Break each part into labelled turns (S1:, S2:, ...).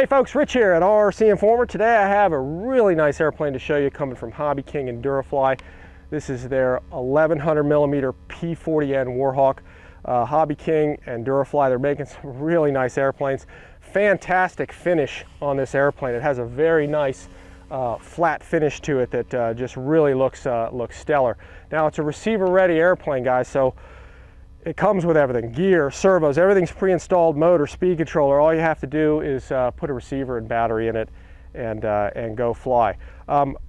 S1: folks, Rich here at RCINFORMER. Today I have a really nice airplane to show you coming from Hobby King and DURAFLY. This is their 1100mm P-40N Warhawk. Hobby King and DURAFLY, they're making some really nice airplanes. Fantastic finish on this airplane. It has a very nice flat finish to it that just really looks stellar. Now it's a receiver ready airplane, guys, so it comes with everything: gear, servos, everything's pre-installed, motor, speed controller. All you have to do is put a receiver and battery in it and go fly.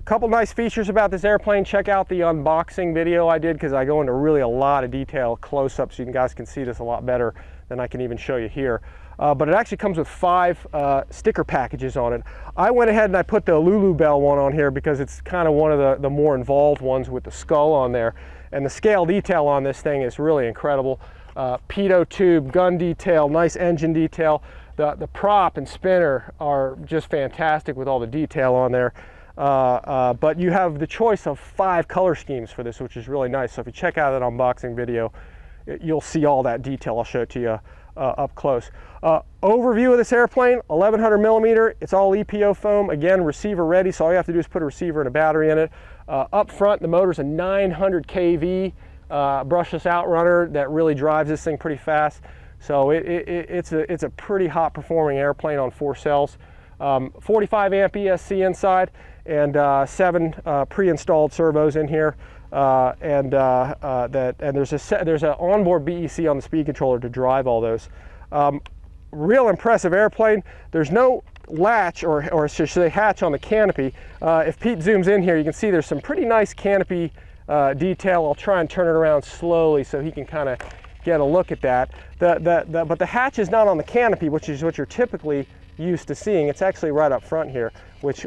S1: Couple nice features about this airplane. Check out the unboxing video I did, because I go into really a lot of detail close-up, so you guys can see this a lot better than I can even show you here. But it actually comes with 5 sticker packages on it. I went ahead and I put the Lulu Bell one on here because it's kind of one of the more involved ones with the skull on there. And the scale detail on this thing is really incredible. Pitot tube, gun detail, nice engine detail. The prop and spinner are just fantastic with all the detail on there. But you have the choice of 5 color schemes for this, which is really nice. So if you check out that unboxing video, you'll see all that detail. I'll show it to you up close. Overview of this airplane: 1100mm. It's all EPO foam. Again, receiver ready, so all you have to do is put a receiver and a battery in it. Up front, the motor's a 900 kV brushless outrunner that really drives this thing pretty fast. So it's a pretty hot performing airplane on 4 cells. 45 amp ESC inside, and 7 pre-installed servos in here. And there's an onboard BEC on the speed controller to drive all those. Real impressive airplane. There's no latch or should say hatch on the canopy. If Pete zooms in here, you can see there's some pretty nice canopy detail. I'll try and turn it around slowly so he can kind of get a look at that. But the hatch is not on the canopy, which is what you're typically used to seeing. It's actually right up front here, which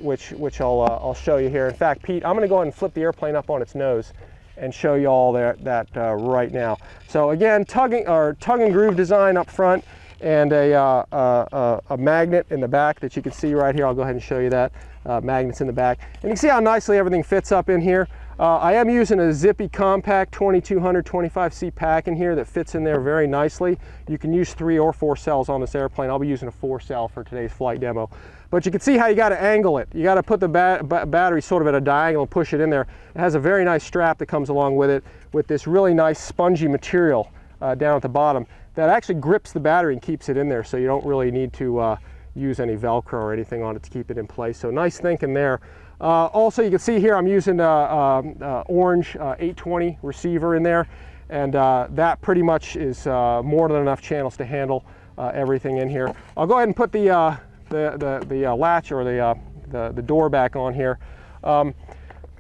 S1: I'll show you here. In fact, Pete, I'm going to go ahead and flip the airplane up on its nose and show you all that right now. So again, tug and groove design up front, and a magnet in the back that you can see right here. I'll go ahead and show you that. Magnets in the back. And you can see how nicely everything fits up in here. I am using a zippy compact 2200 25C pack in here that fits in there very nicely. You can use 3 or 4 cells on this airplane. I'll be using a 4 cell for today's flight demo. But you can see how you got to angle it. You got to put the battery sort of at a diagonal and push it in there. It has a very nice strap that comes along with it, with this really nice spongy material down at the bottom that actually grips the battery and keeps it in there, so you don't really need to use any Velcro or anything on it to keep it in place. So nice thinking there. Also, you can see here I'm using orange 820 receiver in there, and that pretty much is more than enough channels to handle everything in here. I'll go ahead and put the latch or the door back on here.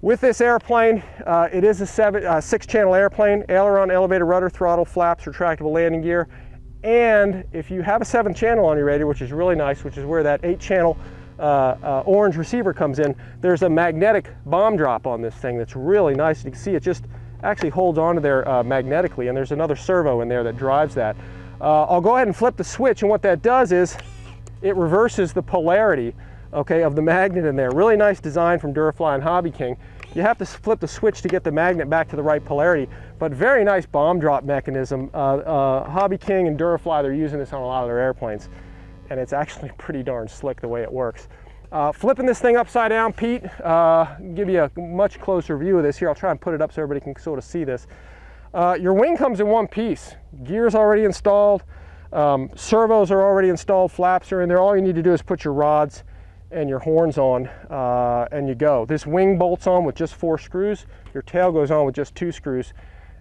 S1: With this airplane, it is a 6-channel airplane: aileron, elevator, rudder, throttle, flaps, retractable landing gear. And if you have a 7th channel on your radio, which is really nice, which is where that 8-channel orange receiver comes in, there's a magnetic bomb drop on this thing that's really nice. You can see it just actually holds onto there magnetically, and there's another servo in there that drives that. I'll go ahead and flip the switch, and what that does is it reverses the polarity, okay, of the magnet in there. Really nice design from DURAFLY and Hobby King. You have to flip the switch to get the magnet back to the right polarity, but very nice bomb drop mechanism. Hobby King and DURAFLY, they're using this on a lot of their airplanes, and it's actually pretty darn slick the way it works. Flipping this thing upside down, Pete, give you a much closer view of this here. I'll try and put it up so everybody can sort of see this. Your wing comes in one piece. Gear's already installed, servos are already installed, flaps are in there. All you need to do is put your rods and your horns on, and you go. This wing bolts on with just 4 screws. Your tail goes on with just 2 screws.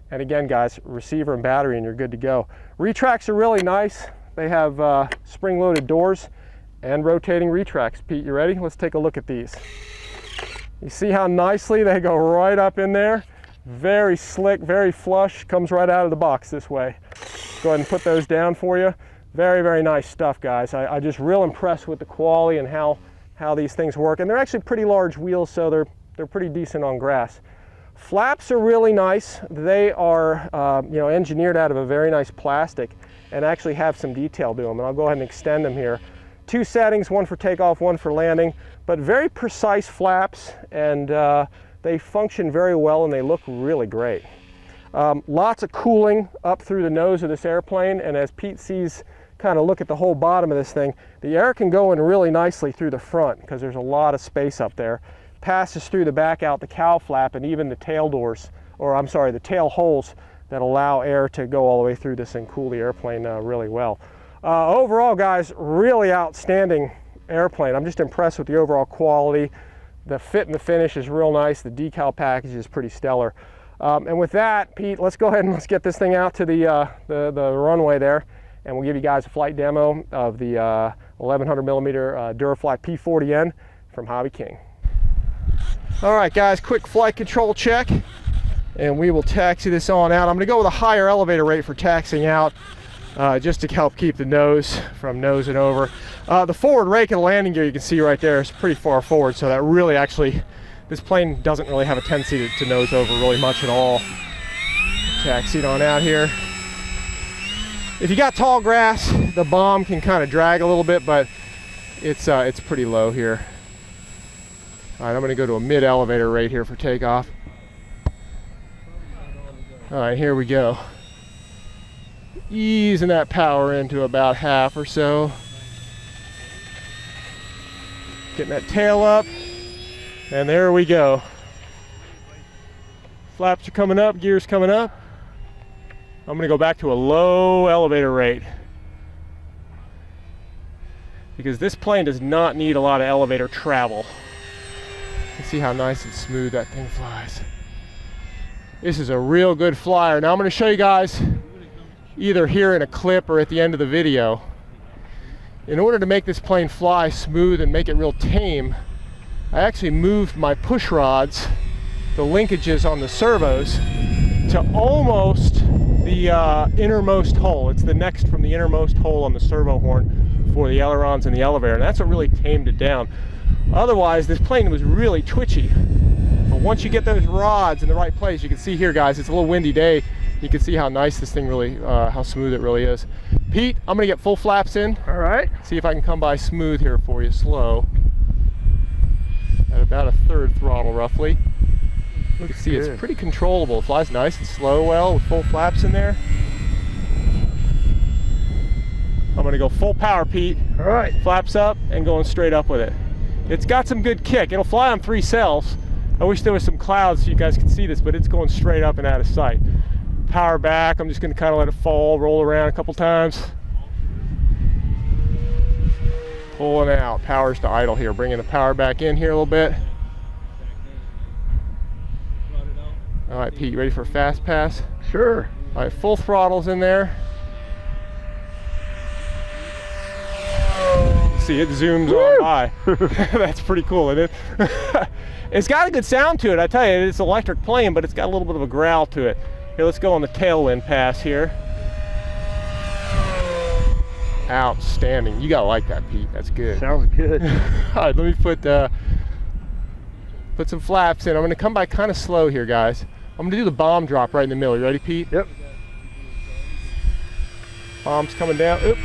S1: And again, guys, receiver and battery, and you're good to go. Retracts are really nice. They have spring-loaded doors and rotating retracts. Pete, you ready? Let's take a look at these. You see how nicely they go right up in there? Very slick, very flush, comes right out of the box this way. Go ahead and put those down for you. Very, very nice stuff, guys. I'm just real impressed with the quality and how these things work. And they're actually pretty large wheels, so they're pretty decent on grass. Flaps are really nice. They are engineered out of a very nice plastic and actually have some detail to them. And I'll go ahead and extend them here. 2 settings, one for takeoff, one for landing, but very precise flaps, and they function very well and they look really great. Lots of cooling up through the nose of this airplane, and as Pete sees kind of look at the whole bottom of this thing, the air can go in really nicely through the front because there's a lot of space up there. Passes through the back out the cowl flap and even the tail doors, or I'm sorry, the tail holes that allow air to go all the way through this and cool the airplane really well. Overall, guys, really outstanding airplane. I'm just impressed with the overall quality. The fit and the finish is real nice. The decal package is pretty stellar. And with that, Pete, let's go ahead and let's get this thing out to the runway there, and we'll give you guys a flight demo of the 1100 millimeter DURAFLY P-40N from Hobby King. All right, guys, quick flight control check, and we will taxi this on out. I'm going to go with a higher elevator rate for taxiing out, just to help keep the nose from nosing over. The forward rake of the landing gear you can see right there is pretty far forward, so that really actually, this plane doesn't really have a tendency to nose over really much at all. Taxi it on out here. If you got tall grass, the bomb can kind of drag a little bit, but it's pretty low here. All right, I'm going to go to a mid elevator rate here for takeoff. All right, here we go. Easing that power into about half or so. Getting that tail up. And there we go. Flaps are coming up, gears coming up. I'm going to go back to a low elevator rate, because this plane does not need a lot of elevator travel. You can see how nice and smooth that thing flies. This is a real good flyer. Now I'm going to show you guys, either here in a clip or at the end of the video, in order to make this plane fly smooth and make it real tame, I actually moved my push rods, the linkages on the servos, to almost the innermost hole. It's the next from the innermost hole on the servo horn for the ailerons and the elevator, and that's what really tamed it down. Otherwise, this plane was really twitchy. But once you get those rods in the right place, you can see here, guys, it's a little windy day. You can see how nice this thing really, how smooth it really is. Pete, I'm gonna get full flaps in.
S2: All right.
S1: See if I can come by smooth here for you, slow. At about a third throttle, roughly. You can see it's pretty controllable. It flies nice and slow well with full flaps in there. I'm gonna go full power, Pete.
S2: All right.
S1: Flaps up and going straight up with it. It's got some good kick. It'll fly on 3 cells. I wish there was some clouds so you guys could see this, but it's going straight up and out of sight. Power back, I'm just gonna kind of let it fall, roll around a couple times. Pulling out, power's to idle here. Bringing the power back in here a little bit. All right, Pete, you ready for a fast pass?
S2: Sure.
S1: All right, full throttle's in there. See, it zooms on by. That's pretty cool, isn't it? It's got a good sound to it, I tell you. It's an electric plane, but it's got a little bit of a growl to it. Here, let's go on the tailwind pass here. Outstanding. You gotta like that, Pete. That's good.
S2: Sounds good.
S1: All right, let me put some flaps in. I'm gonna come by kind of slow here, guys. I'm gonna do the bomb drop right in the middle. You ready, Pete?
S2: Yep.
S1: Bomb's coming down. Oop.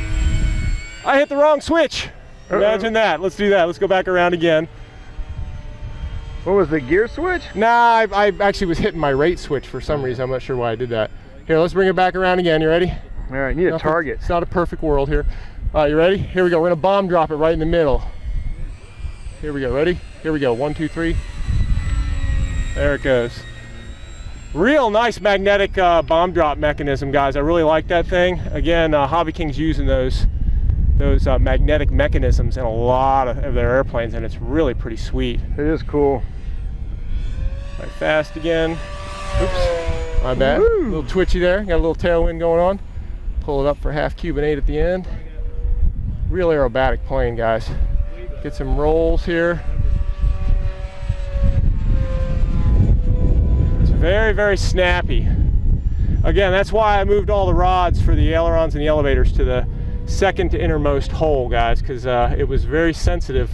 S1: I hit the wrong switch. Imagine that. Let's do that. Let's go back around again.
S2: What was the gear switch?
S1: Nah, I actually was hitting my rate switch for some reason. I'm not sure why I did that. Here, let's bring it back around again. You ready?
S2: All right, you need a target.
S1: It's not a perfect world here. All right, you ready? Here we go. We're gonna bomb drop it right in the middle. Here we go. Ready? Here we go. 1, 2, 3. There it goes. Real nice magnetic bomb drop mechanism, guys. I really like that thing. Again, Hobby King's using those magnetic mechanisms in a lot of their airplanes, and it's really pretty sweet.
S2: It is cool.
S1: All right, fast again. Oops, my bad.
S2: Woo.
S1: A little twitchy there. Got a little tailwind going on. Pull it up for half Cuban 8 at the end. Real aerobatic plane, guys. Get some rolls here. It's very, very snappy. Again, that's why I moved all the rods for the ailerons and the elevators to the second to innermost hole, guys, because it was very sensitive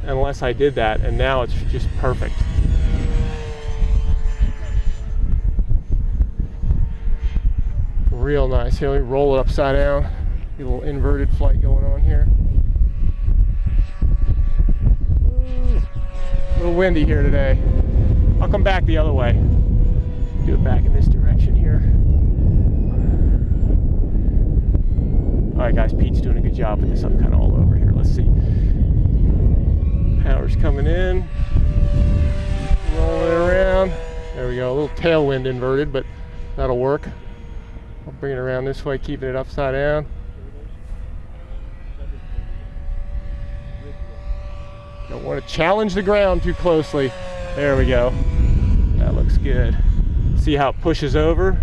S1: unless I did that, and now it's just perfect. Real nice. Here, let me roll it upside down. Get a little inverted flight going on here. A little windy here today. I'll come back the other way. Do it back in this direction here. All right, guys, Pete's doing a good job with this. I'm kind of all over here. Let's see. Power's coming in. Rolling it around. There we go. A little tailwind inverted, but that'll work. I'll bring it around this way, keeping it upside down. Don't want to challenge the ground too closely. There we go. That looks good. See how it pushes over?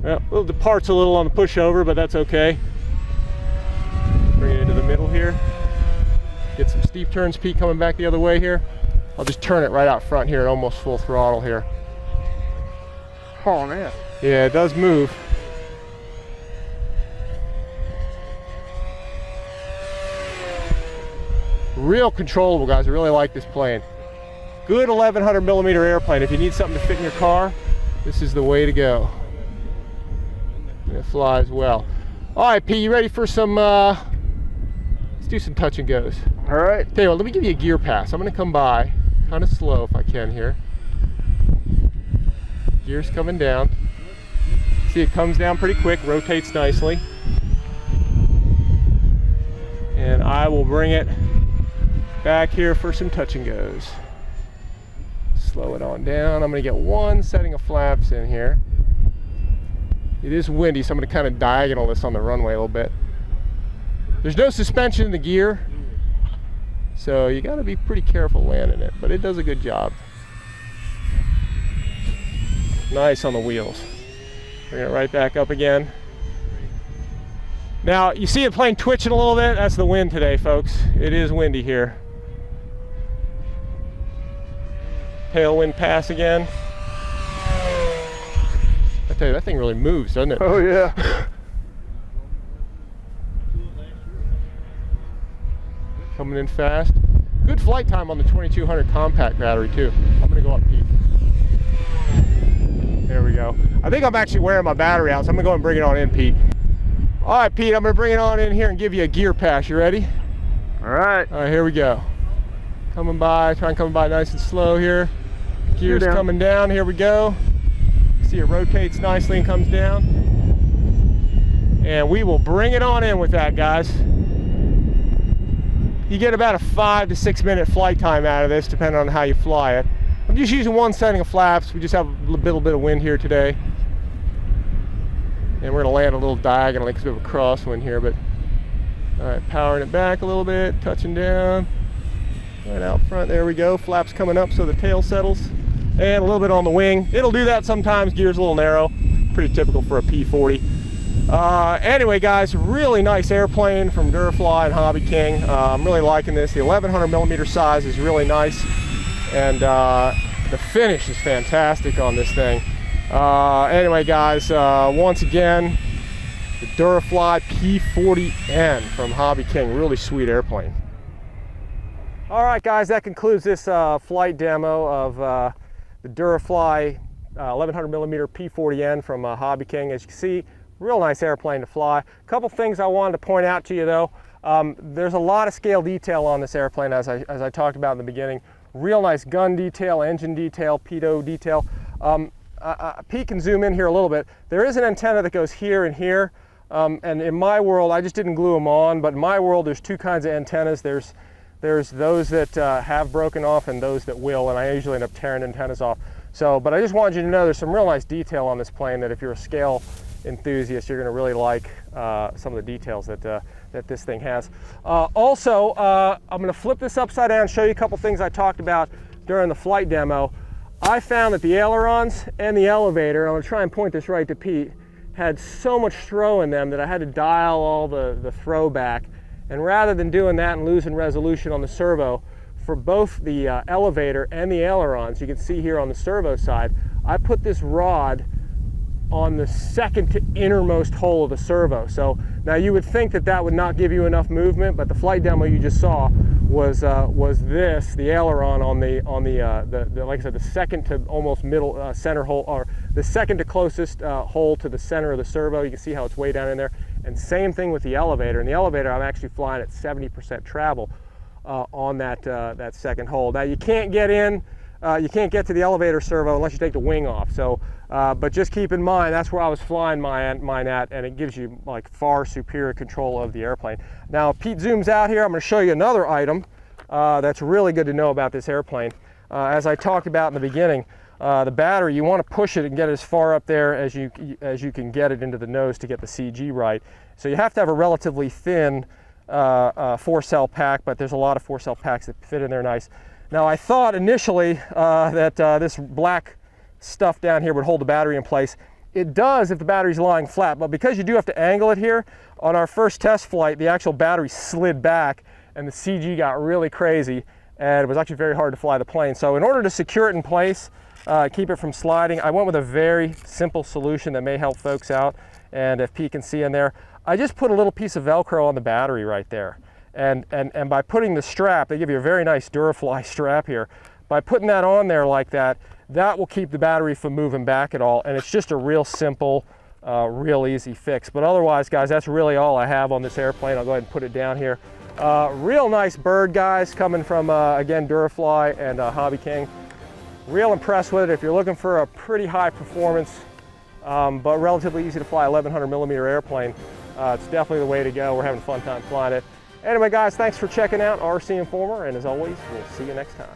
S1: Well, it departs a little on the pushover, but that's okay. Bring it into the middle here. Get some steep turns, Pete, coming back the other way here. I'll just turn it right out front here at almost full throttle here.
S2: Oh, man.
S1: Yeah, it does move. Real controllable, guys. I really like this plane. Good 1100 millimeter airplane. If you need something to fit in your car, this is the way to go. And it flies well. All right, Pete, you ready for some, let's do some touch and goes.
S2: All right.
S1: Tell you what, let me give you a gear pass. I'm gonna come by kind of slow if I can here. Gear's coming down. See, it comes down pretty quick, rotates nicely. And I will bring it back here for some touch and goes. Slow it on down. I'm going to get one setting of flaps in here. It is windy, so I'm going to kind of diagonal this on the runway a little bit. There's no suspension in the gear, so you got to be pretty careful landing it, but it does a good job. Nice on the wheels. Bring it right back up again. Now, you see the plane twitching a little bit? That's the wind today, folks. It is windy here. Tailwind pass again. I tell you, that thing really moves, doesn't it?
S2: Oh, yeah.
S1: Coming in fast. Good flight time on the 2200 compact battery, too. I'm going to go up, Pete. There we go. I think I'm actually wearing my battery out, so I'm going to go and bring it on in, Pete. All right, Pete, I'm going to bring it on in here and give you a gear pass. You ready?
S2: All right.
S1: All right, here we go. Coming by, try and come by nice and slow here. Gear's coming down, here we go. See, it rotates nicely and comes down. And we will bring it on in with that, guys. You get about a 5 to 6 minute flight time out of this, depending on how you fly it. I'm just using one setting of flaps. We just have a little bit of wind here today. And we're gonna land a little diagonally because we have a crosswind here, but all right, powering it back a little bit, touching down. Right out front, there we go. Flaps coming up so the tail settles. And a little bit on the wing. It'll do that sometimes, gear's a little narrow. Pretty typical for a P-40. Anyway, guys, really nice airplane from DURAFLY and Hobby King. I'm really liking this. The 1100 millimeter size is really nice. And the finish is fantastic on this thing. Anyway, guys, once again, the DURAFLY P-40N from Hobby King. Really sweet airplane. All right, guys, that concludes this flight demo of the DURAFLY 1100 millimeter P-40N from Hobby King. As you can see, real nice airplane to fly. A couple things I wanted to point out to you, though. There's a lot of scale detail on this airplane, as I talked about in the beginning. Real nice gun detail, engine detail, pitot detail. Pete can zoom in here a little bit. There is an antenna that goes here and here. And in my world, I just didn't glue them on, but in my world, there's two kinds of antennas. There's those that have broken off and those that will, and I usually end up tearing antennas off. So, but I just wanted you to know there's some real nice detail on this plane that if you're a scale enthusiast, you're gonna really like some of the details that this thing has. Also, I'm gonna flip this upside down and show you a couple things I talked about during the flight demo. I found that the ailerons and the elevator, I'm gonna try and point this right to Pete, had so much throw in them that I had to dial all the throw back. And rather than doing that and losing resolution on the servo, for both the elevator and the ailerons, you can see here on the servo side, I put this rod on the second to innermost hole of the servo. So now you would think that that would not give you enough movement, but the flight demo you just saw was this, the aileron on the like I said, the second to almost middle center hole, or the second to closest hole to the center of the servo. You can see how it's way down in there. And same thing with the elevator. In the elevator, I'm actually flying at 70% travel on that second hole. Now you can't get in you can't get to the elevator servo unless you take the wing off. So, but just keep in mind, that's where I was flying mine at, and it gives you like far superior control of the airplane. Now, if Pete zooms out here, I'm going to show you another item that's really good to know about this airplane. As I talked about in the beginning, the battery, you want to push it and get it as far up there as you can get it into the nose to get the CG right. So you have to have a relatively thin 4-cell pack, but there's a lot of 4-cell packs that fit in there nice. Now, I thought initially that this black stuff down here would hold the battery in place. It does if the battery's lying flat, but because you do have to angle it here, on our first test flight, the actual battery slid back and the CG got really crazy, and it was actually very hard to fly the plane. So in order to secure it in place, keep it from sliding, I went with a very simple solution that may help folks out. And if Pete can see in there, I just put a little piece of Velcro on the battery right there. And by putting the strap, they give you a very nice DURAFLY strap here. By putting that on there like that, that will keep the battery from moving back at all. And it's just a real simple, real easy fix. But otherwise, guys, that's really all I have on this airplane. I'll go ahead and put it down here. Real nice bird, guys, coming from, again, DURAFLY and Hobby King. Real impressed with it. If you're looking for a pretty high performance, but relatively easy to fly 1100 millimeter airplane, it's definitely the way to go. We're having a fun time flying it. Anyway, guys, thanks for checking out RC Informer, and as always, we'll see you next time.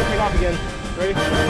S1: Take off again. Ready?